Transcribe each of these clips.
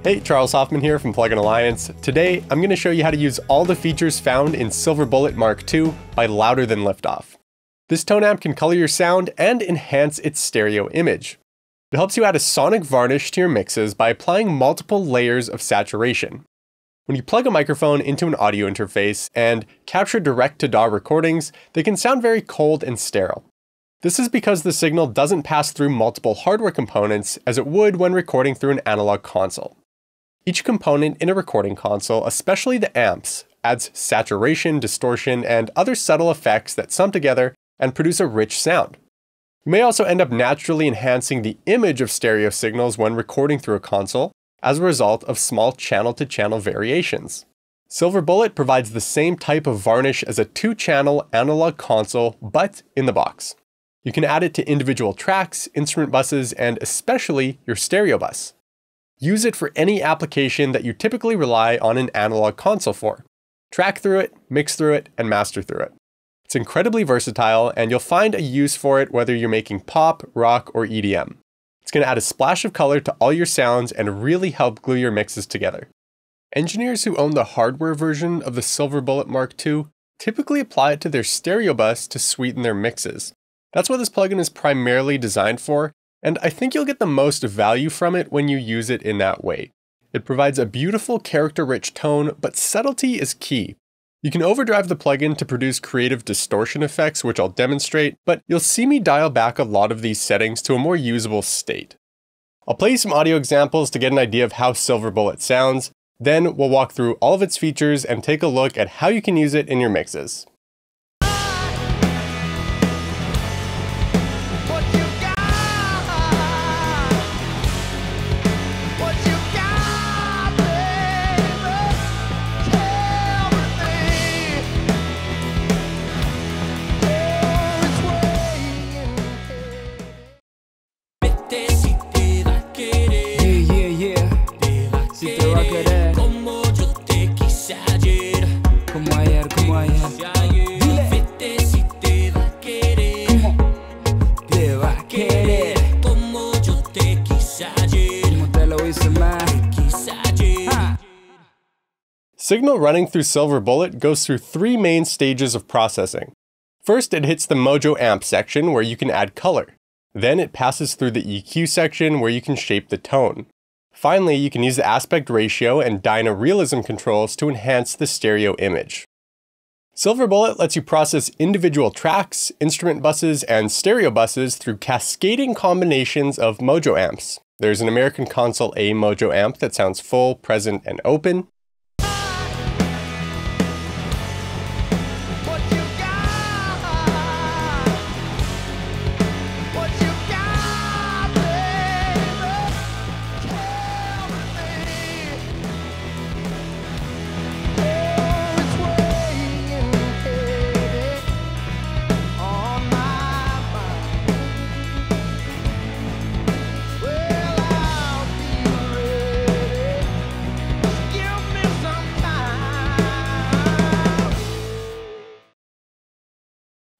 Hey, Charles Hoffman here from Plugin Alliance. Today, I'm going to show you how to use all the features found in Silver Bullet Mark II by Louder Than Liftoff. This tone amp can color your sound and enhance its stereo image. It helps you add a sonic varnish to your mixes by applying multiple layers of saturation. When you plug a microphone into an audio interface and capture direct-to-DAW recordings, they can sound very cold and sterile. This is because the signal doesn't pass through multiple hardware components as it would when recording through an analog console. Each component in a recording console, especially the amps, adds saturation, distortion, and other subtle effects that sum together and produce a rich sound. You may also end up naturally enhancing the image of stereo signals when recording through a console as a result of small channel-to-channel variations. Silver Bullet provides the same type of varnish as a 2-channel analog console, but in the box. You can add it to individual tracks, instrument buses, and especially your stereo bus. Use it for any application that you typically rely on an analog console for. Track through it, mix through it, and master through it. It's incredibly versatile, and you'll find a use for it whether you're making pop, rock, or EDM. It's going to add a splash of color to all your sounds and really help glue your mixes together. Engineers who own the hardware version of the Silver Bullet Mark II typically apply it to their stereo bus to sweeten their mixes. That's what this plugin is primarily designed for, and I think you'll get the most value from it when you use it in that way. It provides a beautiful, character-rich tone, but subtlety is key. You can overdrive the plugin to produce creative distortion effects, which I'll demonstrate, but you'll see me dial back a lot of these settings to a more usable state. I'll play you some audio examples to get an idea of how Silver Bullet sounds, then we'll walk through all of its features and take a look at how you can use it in your mixes. Signal running through Silver Bullet goes through 3 main stages of processing. First, it hits the MOJO Amp section where you can add color. Then it passes through the EQ section where you can shape the tone. Finally, you can use the aspect ratio and DYNA realism controls to enhance the stereo image. Silver Bullet lets you process individual tracks, instrument buses, and stereo buses through cascading combinations of MOJO amps. There's an American Console A MOJO amp that sounds full, present, and open.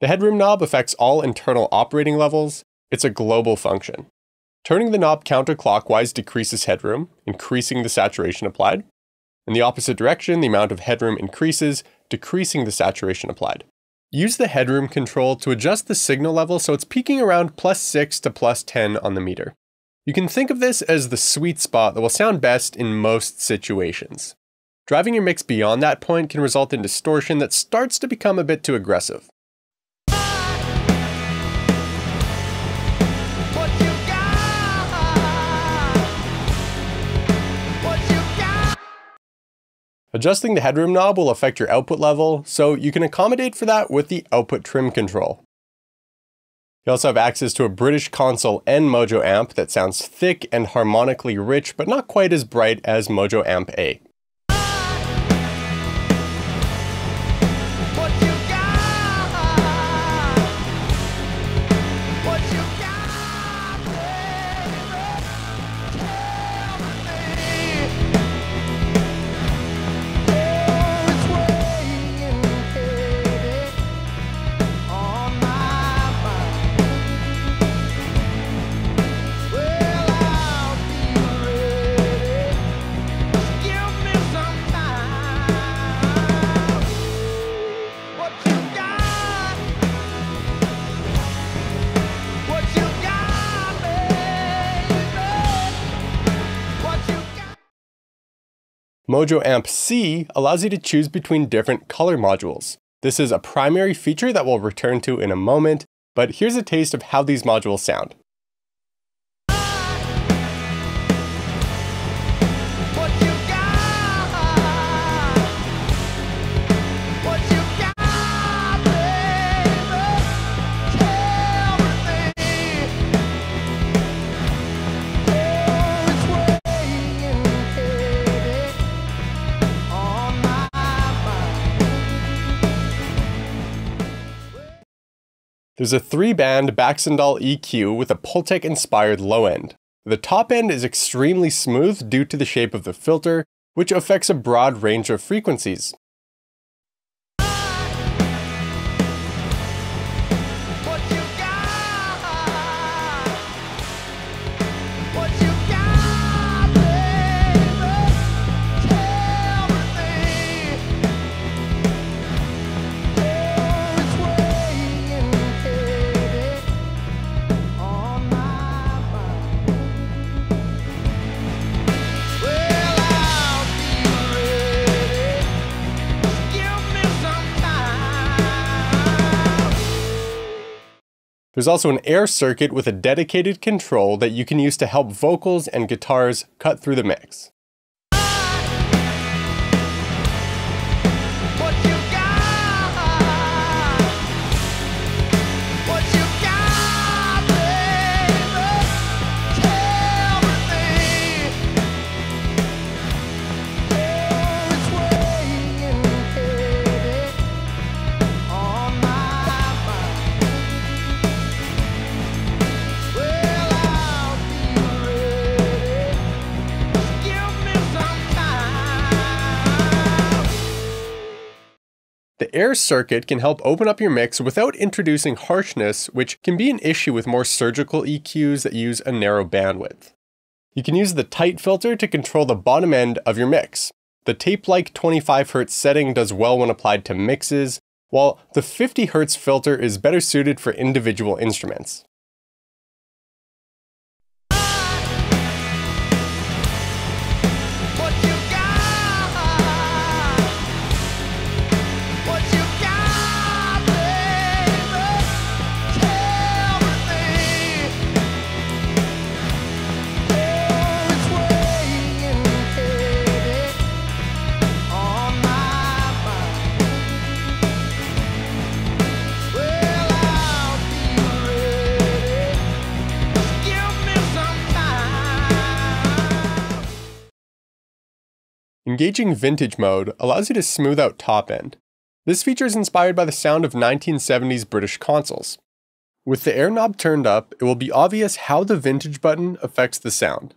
The headroom knob affects all internal operating levels. It's a global function. Turning the knob counterclockwise decreases headroom, increasing the saturation applied. In the opposite direction, the amount of headroom increases, decreasing the saturation applied. Use the headroom control to adjust the signal level so it's peaking around +6 to +10 on the meter. You can think of this as the sweet spot that will sound best in most situations. Driving your mix beyond that point can result in distortion that starts to become a bit too aggressive. Adjusting the headroom knob will affect your output level, so you can accommodate for that with the output trim control. You also have access to a British Console N MOJO amp that sounds thick and harmonically rich, but not quite as bright as MOJO Amp A. MOJO Amp C allows you to choose between different color modules. This is a primary feature that we'll return to in a moment, but here's a taste of how these modules sound. There's a 3-band Baxandall EQ with a Pultec-inspired low end. The top end is extremely smooth due to the shape of the filter, which affects a broad range of frequencies. There's also an air circuit with a dedicated control that you can use to help vocals and guitars cut through the mix. The air circuit can help open up your mix without introducing harshness, which can be an issue with more surgical EQs that use a narrow bandwidth. You can use the tight filter to control the bottom end of your mix. The tape-like 25Hz setting does well when applied to mixes, while the 50Hz filter is better suited for individual instruments. Engaging vintage mode allows you to smooth out top end. This feature is inspired by the sound of 1970s British consoles. With the air knob turned up, it will be obvious how the vintage button affects the sound.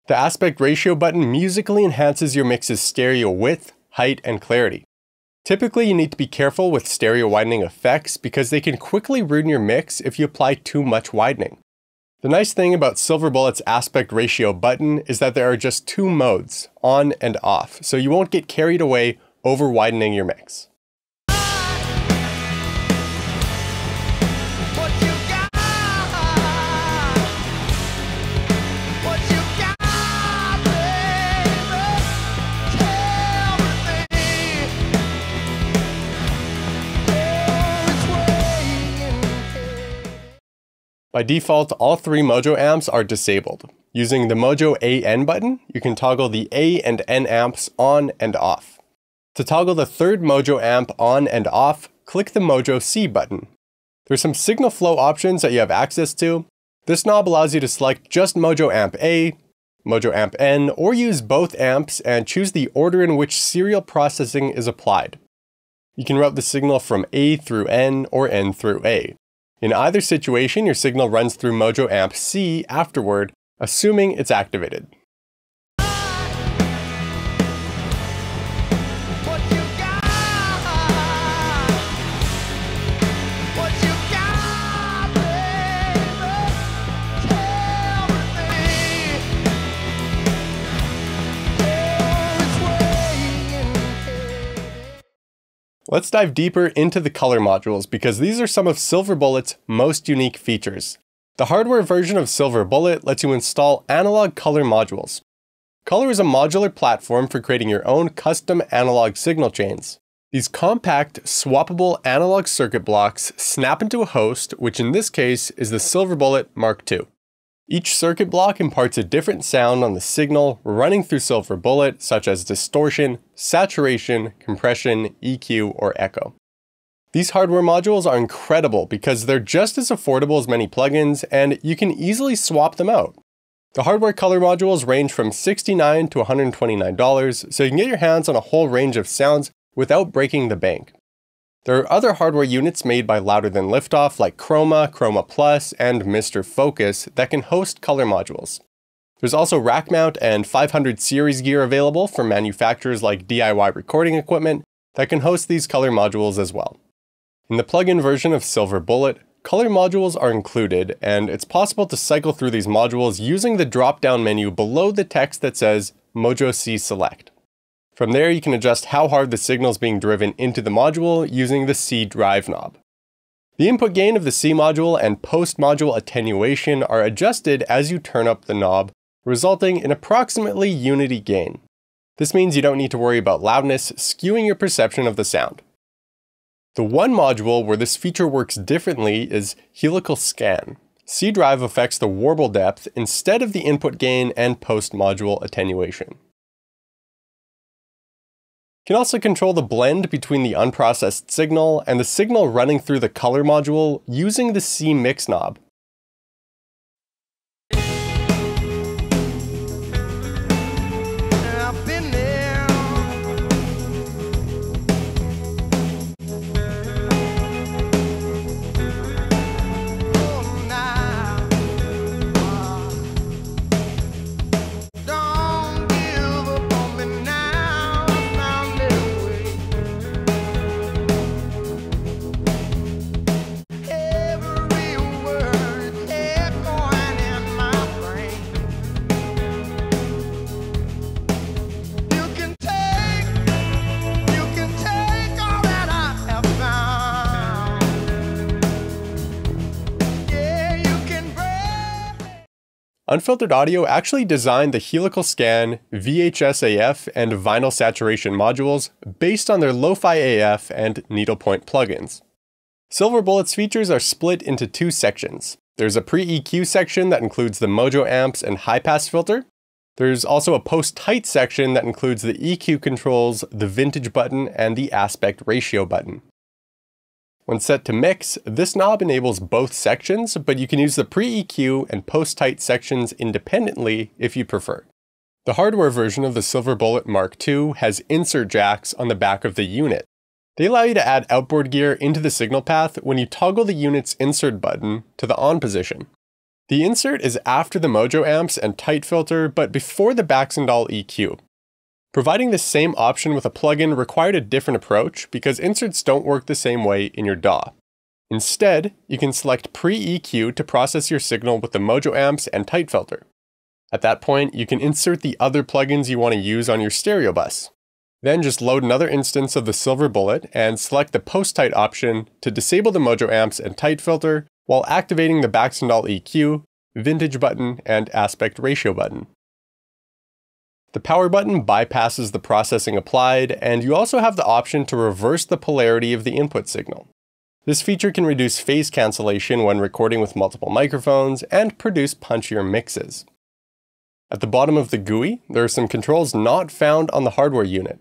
The aspect ratio button musically enhances your mix's stereo width, height, and clarity. Typically, you need to be careful with stereo widening effects because they can quickly ruin your mix if you apply too much widening. The nice thing about Silver Bullet's aspect ratio button is that there are just 2 modes, on and off, so you won't get carried away over widening your mix. By default, all 3 MOJO amps are disabled. Using the MOJO AN button, you can toggle the A and N amps on and off. To toggle the third MOJO amp on and off, click the MOJO C button. There's some signal flow options that you have access to. This knob allows you to select just MOJO Amp A, MOJO Amp N, or use both amps and choose the order in which serial processing is applied. You can route the signal from A through N or N through A. In either situation, your signal runs through MOJO Amp C afterward, assuming it's activated. Let's dive deeper into the color modules because these are some of Silver Bullet's most unique features. The hardware version of Silver Bullet lets you install analog color modules. Color is a modular platform for creating your own custom analog signal chains. These compact, swappable analog circuit blocks snap into a host, which in this case is the Silver Bullet Mark II. Each circuit block imparts a different sound on the signal running through Silver Bullet, such as distortion, saturation, compression, EQ, or echo. These hardware modules are incredible because they're just as affordable as many plugins, and you can easily swap them out. The hardware color modules range from $69 to $129, so you can get your hands on a whole range of sounds without breaking the bank. There are other hardware units made by Louder Than Liftoff like Chroma, Chroma Plus, and Mr. Focus that can host color modules. There's also rack mount and 500 series gear available from manufacturers like DIY recording equipment that can host these color modules as well. In the plugin version of Silver Bullet, color modules are included, and it's possible to cycle through these modules using the drop-down menu below the text that says MOJO C Select. From there, you can adjust how hard the signal is being driven into the module using the C drive knob. The input gain of the C module and post-module attenuation are adjusted as you turn up the knob, resulting in approximately unity gain. This means you don't need to worry about loudness skewing your perception of the sound. The one module where this feature works differently is helical scan. C drive affects the warble depth instead of the input gain and post-module attenuation. You can also control the blend between the unprocessed signal and the signal running through the color module using the C mix knob. Unfiltered Audio actually designed the helical scan, VHS AF, and vinyl saturation modules based on their Lo-Fi AF and needlepoint plugins. Silver Bullet's features are split into two sections. There's a pre-EQ section that includes the MOJO amps and high-pass filter. There's also a post-tight section that includes the EQ controls, the vintage button, and the aspect ratio button. When set to mix, this knob enables both sections, but you can use the pre-EQ and post-tight sections independently if you prefer. The hardware version of the Silver Bullet Mark II has insert jacks on the back of the unit. They allow you to add outboard gear into the signal path when you toggle the unit's insert button to the on position. The insert is after the MOJO amps and tight filter, but before the Baxandall EQ. Providing the same option with a plugin required a different approach because inserts don't work the same way in your DAW. Instead, you can select pre-EQ to process your signal with the MOJO amps and tight filter. At that point, you can insert the other plugins you want to use on your stereo bus. Then just load another instance of the Silver Bullet and select the post-tight option to disable the MOJO amps and tight filter while activating the Baxandall EQ, vintage button, and aspect ratio button. The power button bypasses the processing applied, and you also have the option to reverse the polarity of the input signal. This feature can reduce phase cancellation when recording with multiple microphones and produce punchier mixes. At the bottom of the GUI, there are some controls not found on the hardware unit.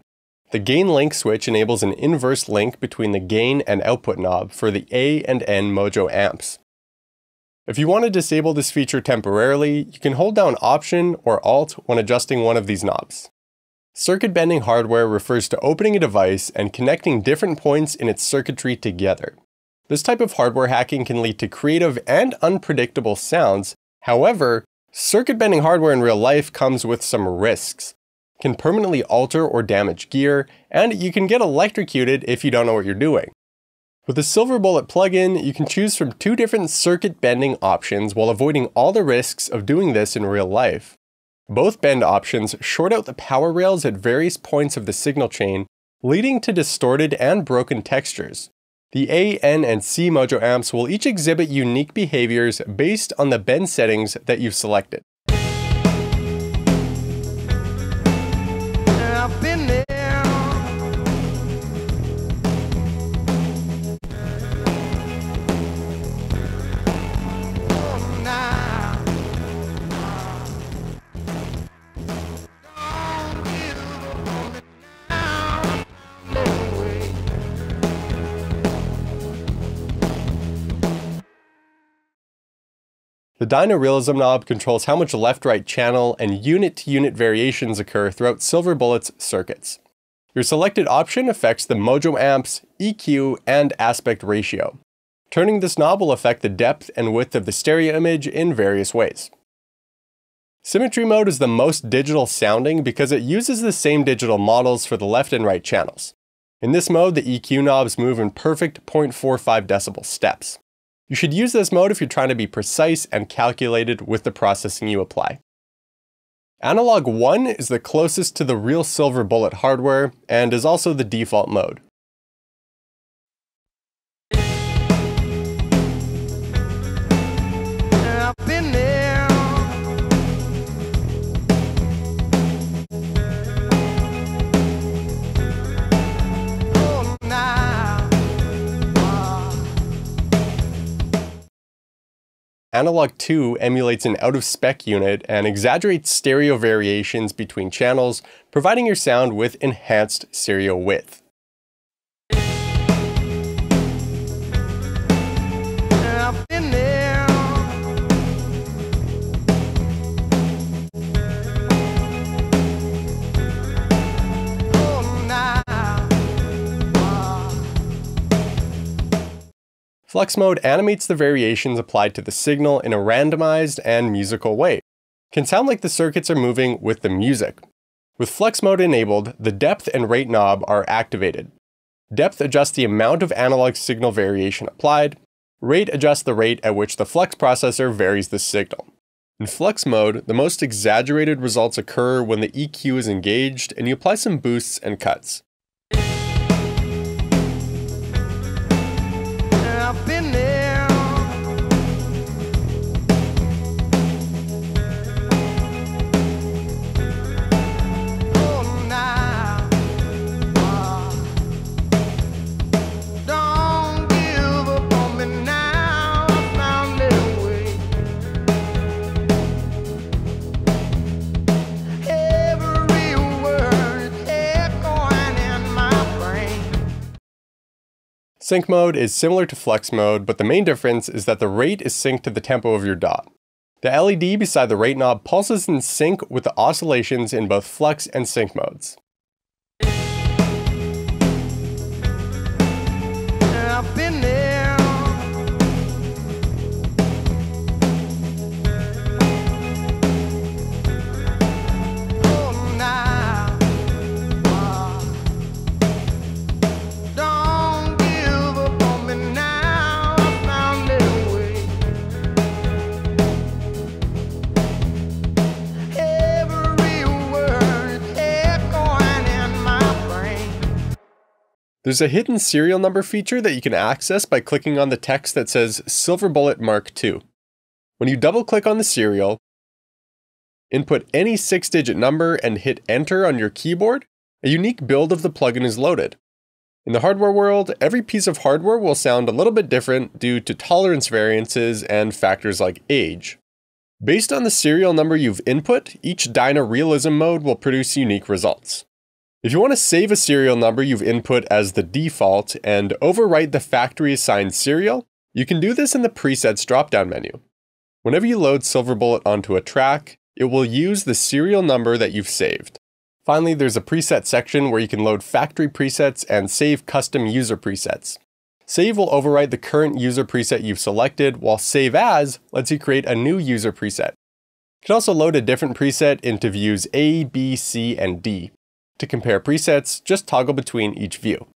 The gain link switch enables an inverse link between the gain and output knob for the A and N MOJO amps. If you want to disable this feature temporarily, you can hold down Option or Alt when adjusting one of these knobs. Circuit bending hardware refers to opening a device and connecting different points in its circuitry together. This type of hardware hacking can lead to creative and unpredictable sounds. However, circuit bending hardware in real life comes with some risks. It can permanently alter or damage gear, and you can get electrocuted if you don't know what you're doing. With the Silver Bullet plugin, you can choose from two different circuit bending options while avoiding all the risks of doing this in real life. Both bend options short out the power rails at various points of the signal chain, leading to distorted and broken textures. The A, N, and C MOJO amps will each exhibit unique behaviors based on the bend settings that you've selected. The DYNA REALISM knob controls how much left-right channel and unit-to-unit variations occur throughout Silver Bullet's circuits. Your selected option affects the MOJO Amps, EQ, and aspect ratio. Turning this knob will affect the depth and width of the stereo image in various ways. Symmetry mode is the most digital sounding because it uses the same digital models for the left and right channels. In this mode, the EQ knobs move in perfect 0.45 decibel steps. You should use this mode if you're trying to be precise and calculated with the processing you apply. Analog 1 is the closest to the real Silver Bullet hardware and is also the default mode. Analog 2 emulates an out-of-spec unit and exaggerates stereo variations between channels, providing your sound with enhanced stereo width. FLUX Mode animates the variations applied to the signal in a randomized and musical way. It can sound like the circuits are moving with the music. With FLUX Mode enabled, the depth and rate knob are activated. Depth adjusts the amount of analog signal variation applied. Rate adjusts the rate at which the FLUX processor varies the signal. In FLUX Mode, the most exaggerated results occur when the EQ is engaged and you apply some boosts and cuts. Sync mode is similar to FLUX mode, but the main difference is that the rate is synced to the tempo of your DAW. The LED beside the rate knob pulses in sync with the oscillations in both FLUX and sync modes. There's a hidden serial number feature that you can access by clicking on the text that says Silver Bullet Mark II. When you double-click on the serial, input any 6-digit number and hit Enter on your keyboard, a unique build of the plugin is loaded. In the hardware world, every piece of hardware will sound a little bit different due to tolerance variances and factors like age. Based on the serial number you've input, each DYNA REALISM mode will produce unique results. If you want to save a serial number you've input as the default and overwrite the factory assigned serial, you can do this in the presets drop-down menu. Whenever you load Silver Bullet onto a track, it will use the serial number that you've saved. Finally, there's a preset section where you can load factory presets and save custom user presets. Save will overwrite the current user preset you've selected, while Save As lets you create a new user preset. You can also load a different preset into views A, B, C, and D. To compare presets, just toggle between each view.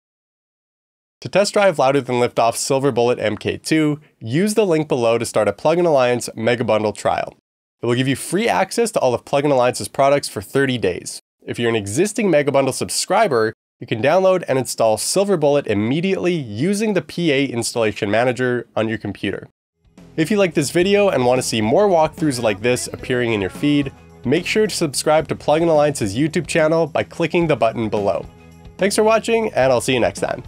To test drive Louder Than Liftoff's Silver Bullet MK2, use the link below to start a Plugin Alliance Mega Bundle trial. It will give you free access to all of Plugin Alliance's products for 30 days. If you're an existing Mega Bundle subscriber, you can download and install Silver Bullet immediately using the PA Installation Manager on your computer. If you like this video and want to see more walkthroughs like this appearing in your feed, make sure to subscribe to Plugin Alliance's YouTube channel by clicking the button below. Thanks for watching, and I'll see you next time.